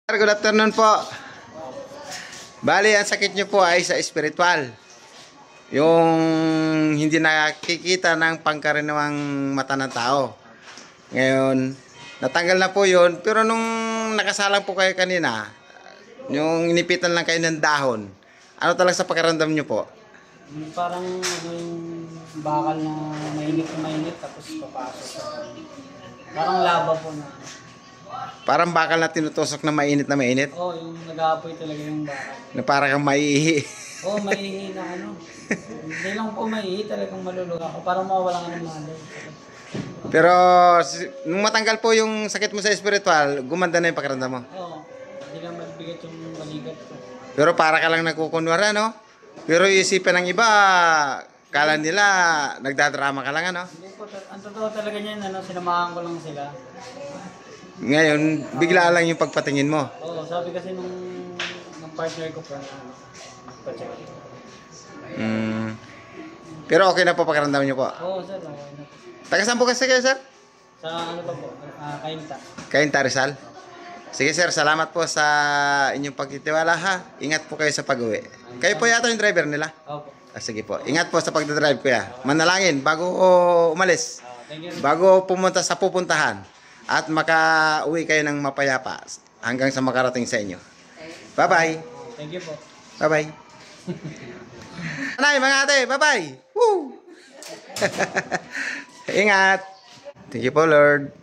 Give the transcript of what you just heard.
Good afternoon po. Bali, ang sakit nyo po ay sa espiritual. Yung hindi nakikita ng pangkaraniwang mata ng tao. Ngayon, natanggal na po yun. Pero nung nakasalang po kayo kanina, yung inipitan lang kayo ng dahon, ano talaga sa pakiramdam nyo po? Parang yung bakal na mainit tapos papasok. Parang laba po na. Parang bakal na tinutusok na mainit na mainit? Oo, yung nag-aapoy talaga yung bakal. Na parang kang maiihi. Oo, maiihi na ano. Hindi lang po maiihi, talagang maluluha ako. Parang mawawala ka ng malay. Pero nung matanggal po yung sakit mo sa espiritual, gumanda na yung pakiramdam mo. Oo, hindi lang mabigat yung balikat ko. Pero para ka lang nagkukunwara, no? Pero isipin ng iba, kala nila nagdadrama ka lang, ano? Hindi po, ang totoo talaga niyan, sinamahan ko lang sila. Ngayon, bigla lang yung pagpatingin mo. Oo, sabi kasi nung partner ko po, pa-check. Pero okay na po pakiramdam niyo po. Oo, sir, okay na. Taga saan po kasi kayo, sir? Sa ano pa po, Kainta. Kainta Rizal. Sige, sir, salamat po sa inyong pagtitiwala, ha. Ingat po kayo sa pag-uwi. Kayo po yata yung driver nila? Opo. Sige po. Ingat po sa pagdadrive, kuya. Manalangin bago umalis. Thank you. Bago pumunta sa pupuntahan. At makauwi kayo ng mapayapa hanggang sa makarating sa inyo. Bye-bye. Thank you po. Bye-bye. Anay, mga ate, bye-bye. Woo! Ingat. Thank you po, Lord.